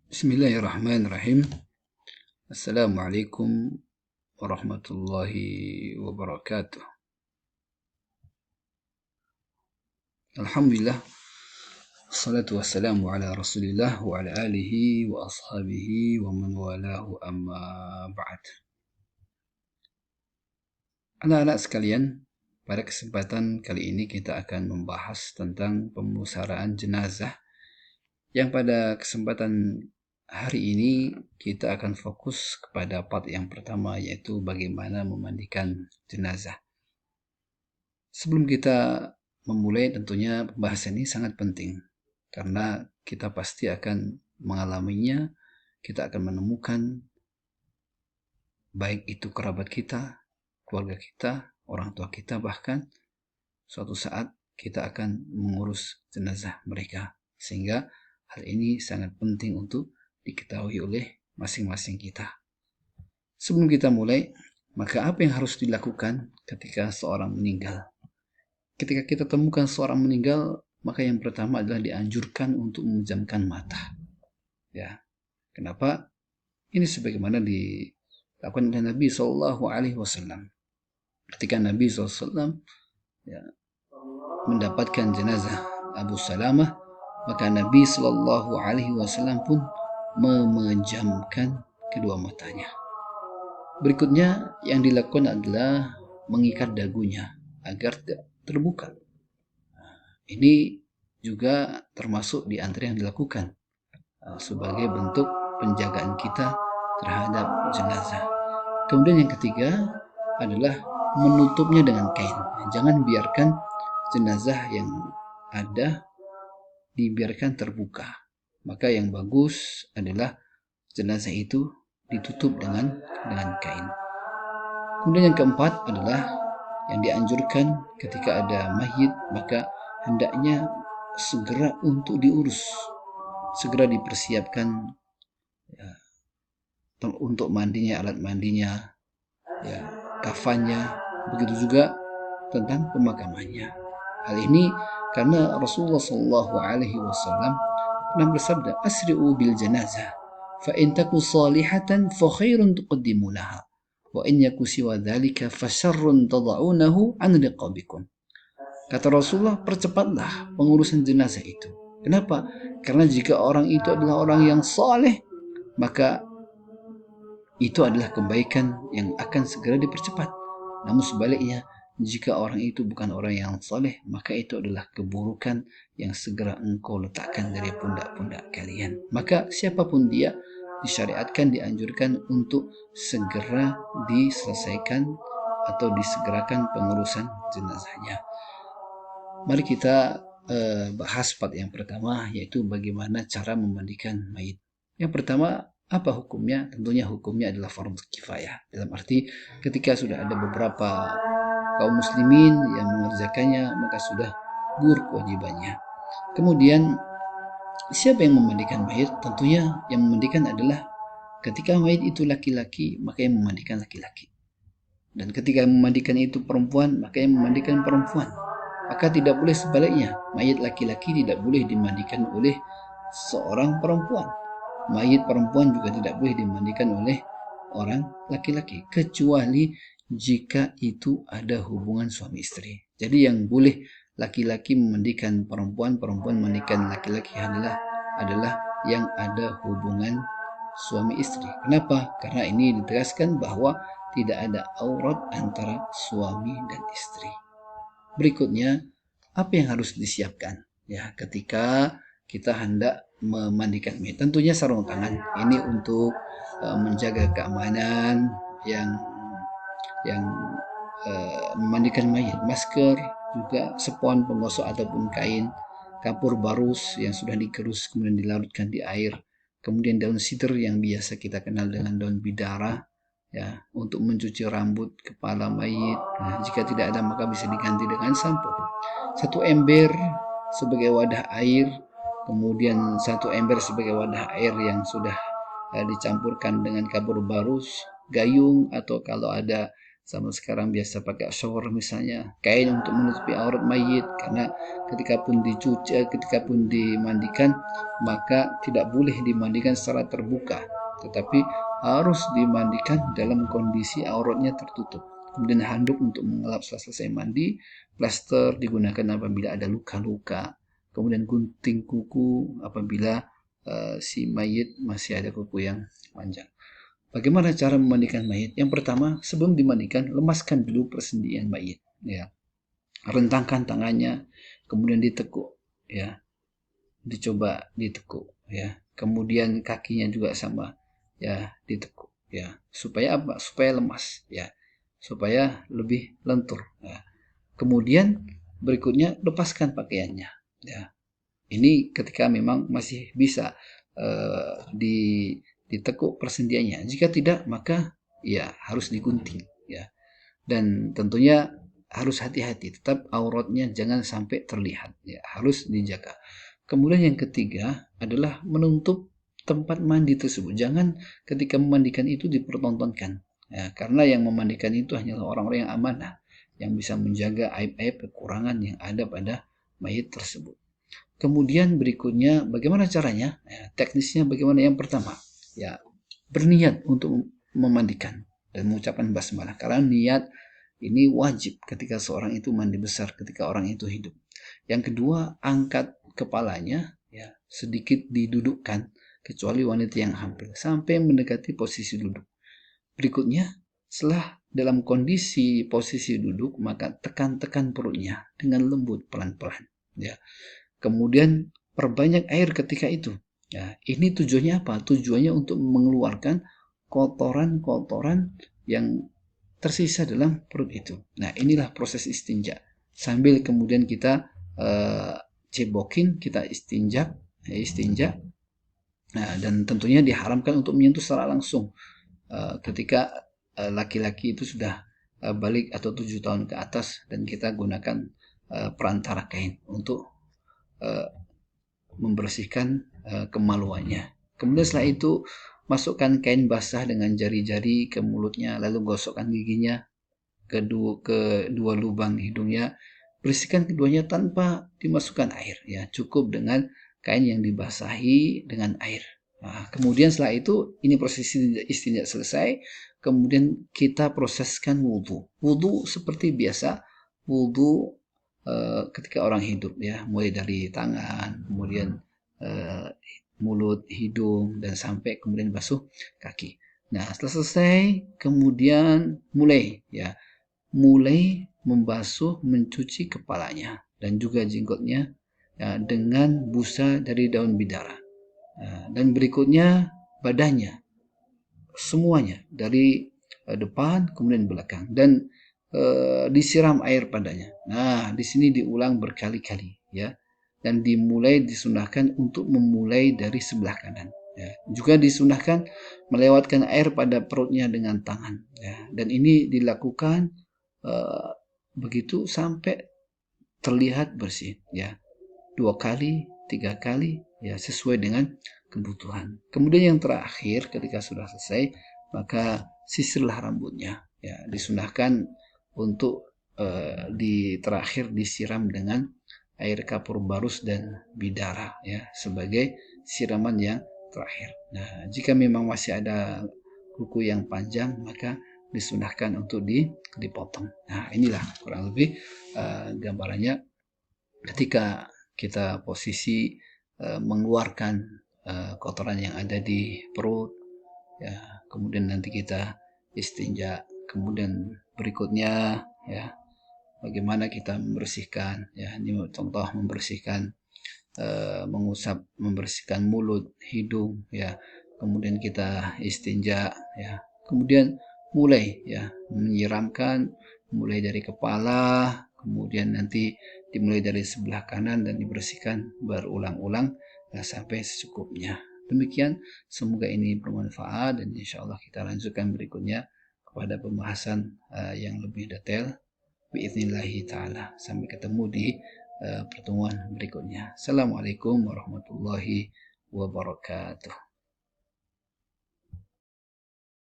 Bismillahirrahmanirrahim. Assalamualaikum warahmatullahi wabarakatuh. Alhamdulillah, salatu wassalamu ala rasulillah wa ala alihi wa ashabihi wa man walahu amma ba'd. Anak-anak sekalian, pada kesempatan kali ini kita akan membahas tentang pemusaraan jenazah, yang pada kesempatan hari ini kita akan fokus kepada part yang pertama, yaitu bagaimana memandikan jenazah. Sebelum kita memulai, tentunya pembahasan ini sangat penting karena kita pasti akan mengalaminya. Kita akan menemukan baik itu kerabat kita, keluarga kita, orang tua kita, bahkan suatu saat kita akan mengurus jenazah mereka, sehingga hal ini sangat penting untuk diketahui oleh masing-masing kita. Sebelum kita mulai, maka apa yang harus dilakukan ketika seorang meninggal? Ketika kita temukan seorang meninggal, maka yang pertama adalah dianjurkan untuk memejamkan mata. Ya, kenapa? Ini sebagaimana dilakukan oleh Nabi SAW. Ketika Nabi SAW mendapatkan jenazah Abu Salamah, maka Nabi SAW pun memejamkan kedua matanya. Berikutnya yang dilakukan adalah mengikat dagunya agar tidak terbuka. Ini juga termasuk di antara yang dilakukan sebagai bentuk penjagaan kita terhadap jenazah. Kemudian yang ketiga adalah menutupnya dengan kain. Jangan biarkan jenazah yang ada dibiarkan terbuka. Maka yang bagus adalah jenazah itu ditutup dengan kain. Kemudian yang keempat adalah yang dianjurkan ketika ada mayit, maka hendaknya segera untuk diurus, segera dipersiapkan untuk mandinya, alat mandinya, kafannya, begitu juga tentang pemakamannya. Hal ini karena Rasulullah SAW pernah bersabda, asri'u bil janazah, fa in taku salihatan fa khairun tuqaddimunaha, wa in yaku siwa dhalika fa syarrun tada'unahu an riqabikum. Kata Rasulullah, percepatlah pengurusan jenazah itu. Kenapa? Karena jika orang itu adalah orang yang saleh, maka itu adalah kebaikan yang akan segera dipercepat. Namun sebaliknya, jika orang itu bukan orang yang saleh, maka itu adalah keburukan yang segera engkau letakkan dari pundak-pundak kalian. Maka siapapun dia, disyariatkan, dianjurkan untuk segera diselesaikan atau disegerakan pengurusan jenazahnya. Mari kita bahas part yang pertama, yaitu bagaimana cara memandikan mayit. Yang pertama, apa hukumnya? Tentunya hukumnya adalah fardhu kifayah. Dalam arti ketika sudah ada beberapa kaum muslimin yang mengerjakannya, maka sudah gugur kewajibannya. Kemudian siapa yang memandikan mayit? Tentunya yang memandikan adalah ketika mayit itu laki-laki, maka yang memandikan laki-laki. Dan ketika memandikan itu perempuan, maka yang memandikan perempuan. Maka tidak boleh sebaliknya, mayit laki-laki tidak boleh dimandikan oleh seorang perempuan. Mayit perempuan juga tidak boleh dimandikan oleh orang laki-laki, kecuali jika itu ada hubungan suami istri. Jadi yang boleh laki-laki memandikan perempuan, perempuan memandikan laki-laki adalah yang ada hubungan suami istri. Kenapa? Karena ini ditegaskan bahwa tidak ada aurat antara suami dan istri. Berikutnya, apa yang harus disiapkan? Ya, ketika kita hendak memandikan mayit, tentunya sarung tangan. Ini untuk menjaga keamanan yang memandikan mayit. Masker, juga spons penggosok ataupun kain, kapur barus yang sudah dikerus kemudian dilarutkan di air, kemudian daun sidr yang biasa kita kenal dengan daun bidara, ya, untuk mencuci rambut kepala mayit. Nah, jika tidak ada maka bisa diganti dengan sampo. Satu ember sebagai wadah air, kemudian satu ember sebagai wadah air yang sudah dicampurkan dengan kapur barus, gayung, atau kalau ada Sama sekarang biasa pakai shower misalnya, kain untuk menutupi aurat mayit, karena ketika pun dimandikan maka tidak boleh dimandikan secara terbuka, tetapi harus dimandikan dalam kondisi auratnya tertutup. Kemudian handuk untuk mengelap setelah selesai mandi, plaster digunakan apabila ada luka-luka, kemudian gunting kuku apabila si mayit masih ada kuku yang panjang. Bagaimana cara memandikan mayit? Yang pertama, sebelum dimandikan, lemaskan dulu persendian mayit. Ya, rentangkan tangannya, kemudian ditekuk. Ya, dicoba ditekuk. Ya, kemudian kakinya juga sama. Ya, ditekuk. Ya, supaya apa? Supaya lemas. Ya, supaya lebih lentur. Ya. Kemudian berikutnya lepaskan pakaiannya. Ya, ini ketika memang masih bisa ditekuk persendiannya. Jika tidak, maka ya harus digunting. Ya, dan tentunya harus hati-hati. Tetap auratnya jangan sampai terlihat. Ya, harus dijaga. Kemudian yang ketiga adalah menutup tempat mandi tersebut. Jangan ketika memandikan itu dipertontonkan. Ya, karena yang memandikan itu hanyalah orang-orang yang amanah, yang bisa menjaga aib-aib kekurangan yang ada pada mayit tersebut. Kemudian berikutnya bagaimana caranya? Ya, teknisnya bagaimana? Yang pertama, ya berniat untuk memandikan dan mengucapkan basmalah. Karena niat ini wajib ketika seorang itu mandi besar, ketika orang itu hidup. Yang kedua, angkat kepalanya, ya sedikit didudukkan, kecuali wanita yang hamil, sampai mendekati posisi duduk. Berikutnya, setelah dalam kondisi posisi duduk, maka tekan-tekan perutnya dengan lembut pelan-pelan. Ya. Kemudian perbanyak air ketika itu. Ya, ini tujuannya apa? Tujuannya untuk mengeluarkan kotoran-kotoran yang tersisa dalam perut itu. Nah, inilah proses istinja. Sambil kemudian kita cebokin, kita istinja. Nah, dan tentunya diharamkan untuk menyentuh secara langsung ketika laki-laki itu sudah balik atau 7 tahun ke atas, dan kita gunakan perantara kain untuk membersihkan kemaluannya. Kemudian setelah itu masukkan kain basah dengan jari-jari ke mulutnya, lalu gosokkan giginya ke dua lubang hidungnya. Bersihkan keduanya tanpa dimasukkan air. Ya, cukup dengan kain yang dibasahi dengan air. Nah, kemudian setelah itu, ini proses istinja selesai. Kemudian kita proseskan wudhu. Wudhu seperti biasa, wudhu ketika orang hidup, ya, mulai dari tangan, kemudian mulut, hidung, dan sampai kemudian basuh kaki. Nah, setelah selesai, kemudian mulai membasuh, mencuci kepalanya dan juga jenggotnya ya, dengan busa dari daun bidara. Dan berikutnya badannya, semuanya dari depan kemudian belakang, dan disiram air padanya. Nah, di sini diulang berkali-kali, ya, dan disunahkan untuk memulai dari sebelah kanan. Ya. Juga disunahkan melewatkan air pada perutnya dengan tangan. Ya. Dan ini dilakukan begitu sampai terlihat bersih. Ya, 2 kali, 3 kali, ya sesuai dengan kebutuhan. Kemudian yang terakhir, ketika sudah selesai, maka sisirlah rambutnya. Ya, disunahkan untuk terakhir disiram dengan air kapur barus dan bidara, ya, sebagai siraman yang terakhir. Nah, jika memang masih ada kuku yang panjang, maka disunahkan untuk dipotong. Nah, inilah kurang lebih gambarannya ketika kita posisi mengeluarkan kotoran yang ada di perut, ya, kemudian nanti kita istinja, kemudian berikutnya, ya, bagaimana kita membersihkan, ya, ini contoh membersihkan, membersihkan mulut, hidung, ya, kemudian kita istinja, ya, kemudian mulai, ya, menyiramkan mulai dari kepala, kemudian nanti dimulai dari sebelah kanan dan dibersihkan berulang-ulang sampai secukupnya. Demikian, semoga ini bermanfaat, dan insya Allah kita lanjutkan berikutnya kepada pembahasan yang lebih detail biiznillahi ta'ala. Sampai ketemu di pertemuan berikutnya. Assalamualaikum warahmatullahi wabarakatuh.